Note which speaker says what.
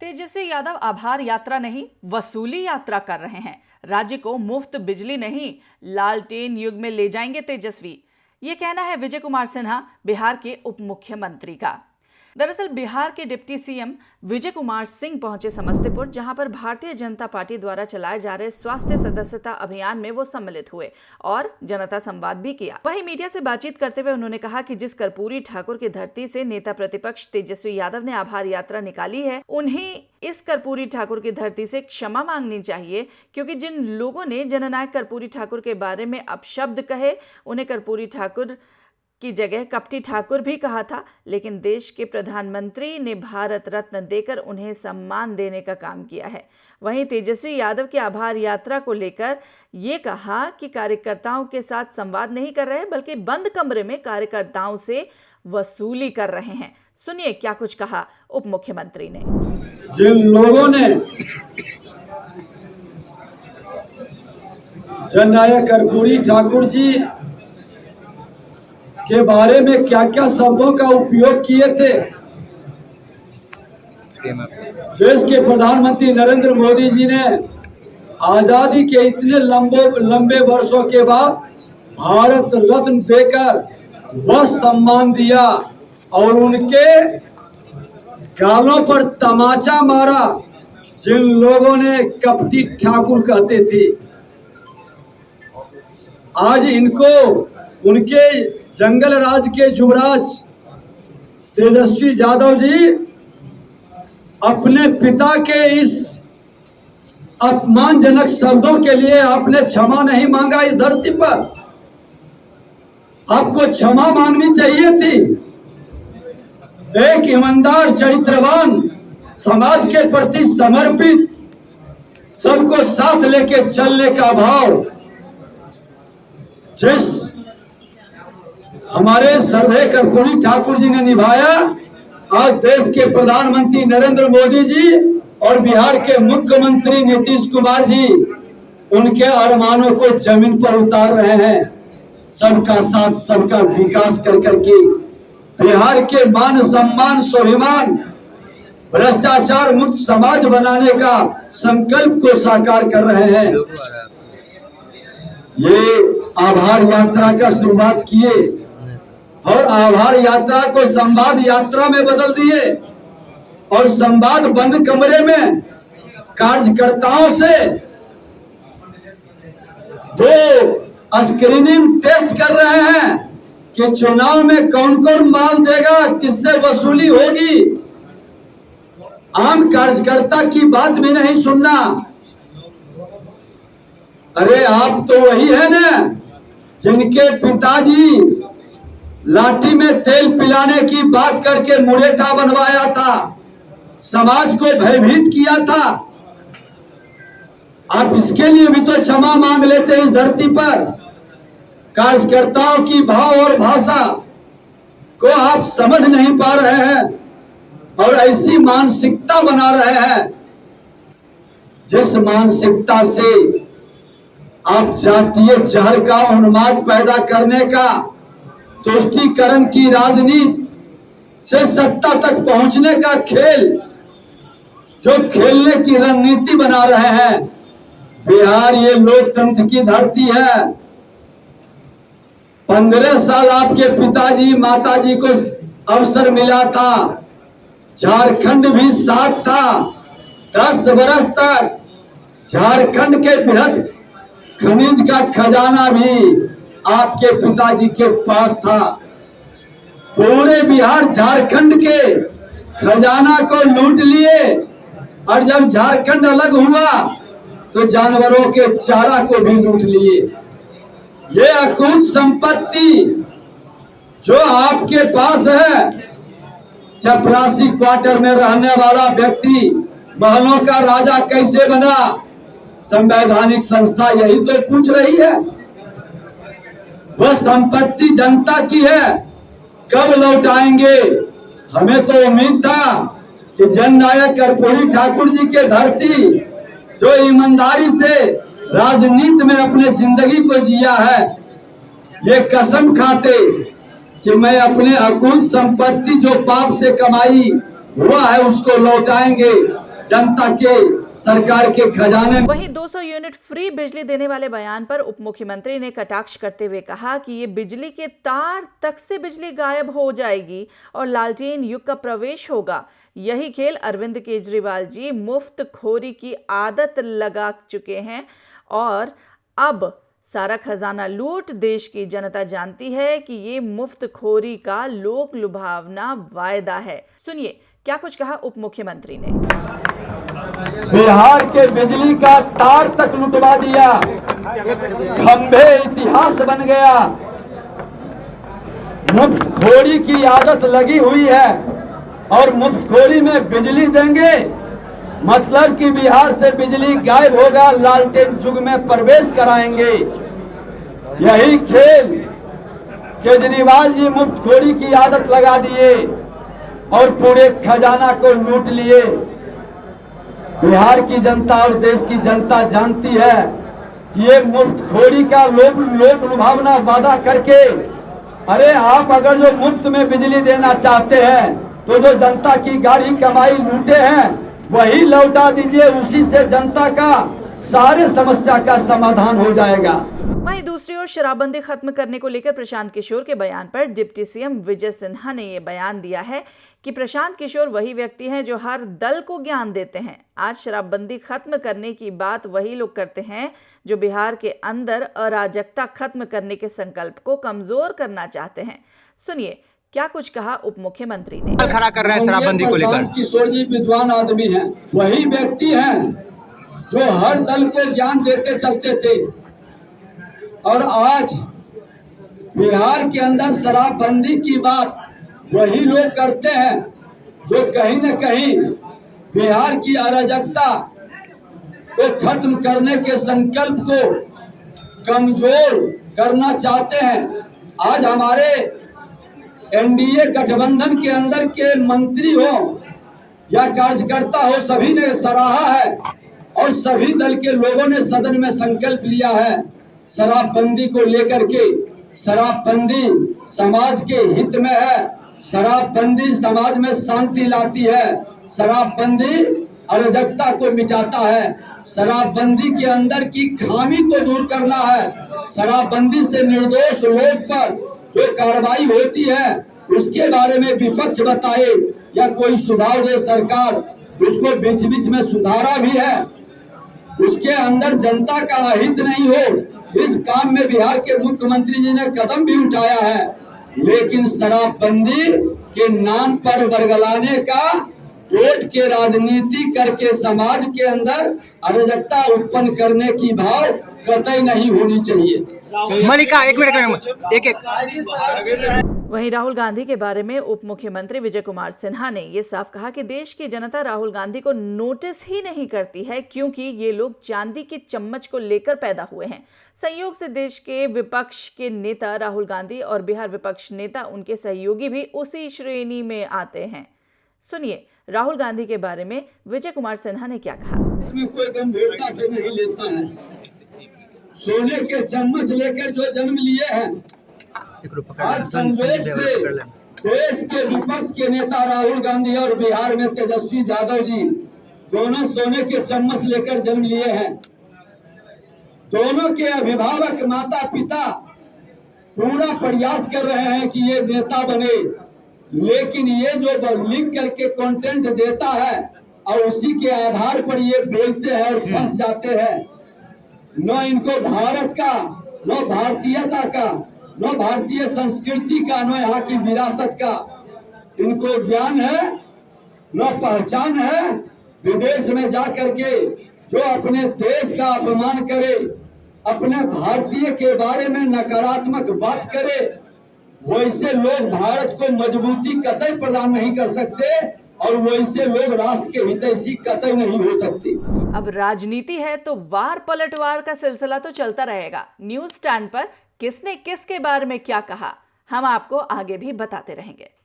Speaker 1: तेजस्वी यादव आभार यात्रा नहीं, वसूली यात्रा कर रहे हैं। राज्य को मुफ्त बिजली नहीं, लालटेन युग में ले जाएंगे तेजस्वी। ये कहना है विजय कुमार सिन्हा, बिहार के उप मुख्यमंत्री का। दरअसल बिहार के डिप्टी सीएम विजय कुमार सिंह पहुंचे समस्तीपुर, जहां पर भारतीय जनता पार्टी द्वारा चलाए जा रहे स्वास्थ्य सदस्यता अभियान में वो सम्मिलित हुए और जनता संवाद भी किया। वहीं मीडिया से बातचीत करते हुए उन्होंने कहा कि जिस कर्पूरी ठाकुर की धरती से नेता प्रतिपक्ष तेजस्वी यादव ने आभार यात्रा निकाली है, उन्हें इस कर्पूरी ठाकुर की धरती से क्षमा मांगनी चाहिए, क्योंकि जिन लोगों ने जननायक कर्पूरी ठाकुर के बारे में अपशब्द कहे, उन्हें कर्पूरी ठाकुर की जगह कपटी ठाकुर भी कहा था, लेकिन देश के प्रधानमंत्री ने भारत रत्न देकर उन्हें सम्मान देने का काम किया है। वहीं तेजस्वी यादव की आभार यात्रा को लेकर ये कहा कि कार्यकर्ताओं के साथ संवाद नहीं कर रहे, बल्कि बंद कमरे में कार्यकर्ताओं से वसूली कर रहे हैं। सुनिए क्या कुछ कहा उप मुख्यमंत्री ने।
Speaker 2: जिन लोगों ने जननायक कर्पूरी ठाकुर जी के बारे में क्या क्या शब्दों का उपयोग किए थे, देश के प्रधानमंत्री नरेंद्र मोदी जी ने आजादी के इतने लंबे वर्षों के बाद भारत रत्न देकर वह सम्मान दिया और उनके गालों पर तमाचा मारा जिन लोगों ने कपटी ठाकुर कहते थे। आज इनको उनके जंगल राज के युवराज तेजस्वी यादव जी अपने पिता के इस अपमानजनक शब्दों के लिए आपने क्षमा नहीं मांगा। इस धरती पर आपको क्षमा मांगनी चाहिए थी। एक ईमानदार, चरित्रवान, समाज के प्रति समर्पित, सबको साथ लेके चलने का भाव जिस हमारे श्रद्धेय कर्पूरी ठाकुर जी ने निभाया, आज देश के प्रधानमंत्री नरेंद्र मोदी जी और बिहार के मुख्यमंत्री नीतीश कुमार जी उनके अरमानों को जमीन पर उतार रहे हैं। सबका साथ, सबका विकास कर करके बिहार के मान सम्मान, स्वाभिमान, भ्रष्टाचार मुक्त समाज बनाने का संकल्प को साकार कर रहे हैं। ये आभार यात्रा का शुरुआत किए और आभार यात्रा को संवाद यात्रा में बदल दिए और संवाद बंद कमरे में कार्यकर्ताओं से वो स्क्रीनिंग टेस्ट कर रहे हैं कि चुनाव में कौन कौन माल देगा, किससे वसूली होगी। आम कार्यकर्ता की बात भी नहीं सुनना। अरे आप तो वही है ना जिनके पिताजी लाठी में तेल पिलाने की बात करके मुरेठा बनवाया था, समाज को भयभीत किया था। आप इसके लिए भी तो क्षमा मांग लेते इस धरती पर। कार्यकर्ताओं की भाव और भाषा को आप समझ नहीं पा रहे हैं और ऐसी मानसिकता बना रहे हैं जिस मानसिकता से आप जातीय जहर का उन्माद पैदा करने का, तुष्टीकरण की राजनीति से सत्ता तक पहुंचने का खेल जो खेलने की रणनीति बना रहे हैं। बिहार ये लोकतंत्र की धरती है। 15 साल आपके पिताजी माताजी को अवसर मिला था, झारखंड भी साथ था। 10 बरस तक झारखंड के बृहद खनिज का खजाना भी आपके पिताजी के पास था। पूरे बिहार झारखंड के खजाना को लूट लिए और जब झारखंड अलग हुआ तो जानवरों के चारा को भी लूट लिए। ये अकूत संपत्ति जो आपके पास है, चपरासी क्वार्टर में रहने वाला व्यक्ति महलों का राजा कैसे बना, संवैधानिक संस्था यही तो पूछ रही है। वह संपत्ति जनता की है, कब लौटाएंगे? हमें तो उम्मीद था कि जननायक कर्पूरी ठाकुर जी के धरती जो ईमानदारी से राजनीति में अपने जिंदगी को जिया है, ये कसम खाते कि मैं अपने अकूत संपत्ति जो पाप से कमाई हुआ है उसको लौटाएंगे। जनता के सरकार के खजाने।
Speaker 1: वहीं 200 यूनिट फ्री बिजली देने वाले बयान पर उप मुख्यमंत्री ने कटाक्ष करते हुए कहा कि ये बिजली के तार तक से बिजली गायब हो जाएगी और लालटेन युग का प्रवेश होगा। यही खेल अरविंद केजरीवाल जी मुफ्तखोरी की आदत लगा चुके हैं और अब सारा खजाना लूट देश की जनता जानती है कि ये मुफ्तखोरी का लोक लुभावना वायदा है। सुनिए क्या कुछ कहा उप मुख्यमंत्री ने।
Speaker 2: बिहार के बिजली का तार तक लुटवा दिया, खंभे इतिहास बन गया। मुफ्तखोरी की आदत लगी हुई है और मुफ्तखोरी में बिजली देंगे मतलब कि बिहार से बिजली गायब होगा, लालटेन युग में प्रवेश कराएंगे। यही खेल केजरीवाल जी मुफ्तखोरी की आदत लगा दिए और पूरे खजाना को लूट लिए। बिहार की जनता और देश की जनता जानती है कि ये मुफ्तखोरी का लोक लुभावना वादा करके, अरे आप अगर जो मुफ्त में बिजली देना चाहते हैं तो जो जनता की गाढ़ी कमाई लूटे हैं वही लौटा दीजिए, उसी से जनता का सारे समस्या का समाधान हो जाएगा।
Speaker 1: वहीं दूसरी ओर शराबबंदी खत्म करने को लेकर प्रशांत किशोर के बयान पर डिप्टी सीएम विजय सिन्हा ने ये बयान दिया है कि प्रशांत किशोर वही व्यक्ति हैं जो हर दल को ज्ञान देते हैं। आज शराबबंदी खत्म करने की बात वही लोग करते हैं जो बिहार के अंदर अराजकता खत्म करने के संकल्प को कमजोर करना चाहते हैं। सुनिए क्या कुछ कहा उप मुख्यमंत्री ने।
Speaker 3: खड़ा कर रहे हैं शराबबंदी को लेकर।
Speaker 2: प्रशांत किशोर जी विद्वान आदमी हैं, वही व्यक्ति हैं जो हर दल को ज्ञान देते चलते थे और आज बिहार के अंदर शराबबंदी की बात वही लोग करते हैं जो कहीं न कहीं बिहार की अराजकता को खत्म करने के संकल्प को कमजोर करना चाहते हैं। आज हमारे एनडीए गठबंधन के अंदर के मंत्री हो या कार्यकर्ता हो, सभी ने सराहा है और सभी दल के लोगों ने सदन में संकल्प लिया है शराबबंदी को लेकर के। शराबबंदी समाज के हित में है, शराबबंदी समाज में शांति लाती है, शराबबंदी अराजकता को मिटाता है, शराबबंदी के अंदर की खामी को दूर करना है। शराबबंदी से निर्दोष लोग पर जो कार्रवाई होती है उसके बारे में विपक्ष बताए या कोई सुझाव दे सरकार, उसको बीच बीच में सुधारा भी है, उसके अंदर जनता का अहित नहीं हो, इस काम में बिहार के मुख्यमंत्री जी ने कदम भी उठाया है। लेकिन शराबबंदी के नाम पर बरगलाने का, वोट के राजनीति करके समाज के अंदर अराजकता उत्पन्न करने की भाव कतई नहीं होनी चाहिए।
Speaker 3: मलिका एक मिनट एक
Speaker 1: वहीं राहुल गांधी के बारे में उप मुख्यमंत्री विजय कुमार सिन्हा ने ये साफ कहा कि देश की जनता राहुल गांधी को नोटिस ही नहीं करती है क्योंकि ये लोग चांदी की चम्मच को लेकर पैदा हुए हैं। संयोग से देश के विपक्ष के नेता राहुल गांधी और बिहार विपक्ष नेता उनके सहयोगी भी उसी श्रेणी में आते हैं। सुनिए राहुल गांधी के बारे में विजय कुमार सिन्हा ने क्या कहा।
Speaker 2: इसमें कोई गंभीरता से नहीं लेता है। सोने के चम्मच लेकर जो जन्म लिए हैं, आज संयोग से देश के विपक्ष के नेता राहुल गांधी और बिहार में तेजस्वी यादव जी दोनों सोने के चम्मच लेकर जन्म लिए हैं। दोनों के अभिभावक माता पिता पूरा प्रयास कर रहे हैं कि ये नेता बने, लेकिन ये जो लिख करके कंटेंट देता है और उसी के आधार पर ये बोलते हैं और फंस जाते हैं। न इनको भारत का, न भारतीयता का, न भारतीय संस्कृति का, न यहाँ की विरासत का इनको ज्ञान है, न पहचान है। विदेश में जा करके जो अपने देश का अपमान करे, अपने भारतीय के बारे में नकारात्मक बात करे, वैसे लोग भारत को मजबूती कतई प्रदान नहीं कर सकते और वैसे लोग राष्ट्र के हितैषी कतई नहीं हो सकते।
Speaker 1: अब राजनीति है तो वार पलटवार का सिलसिला तो चलता रहेगा। न्यूज़ स्टैंड पर किसने किसके बारे में क्या कहा हम आपको आगे भी बताते रहेंगे।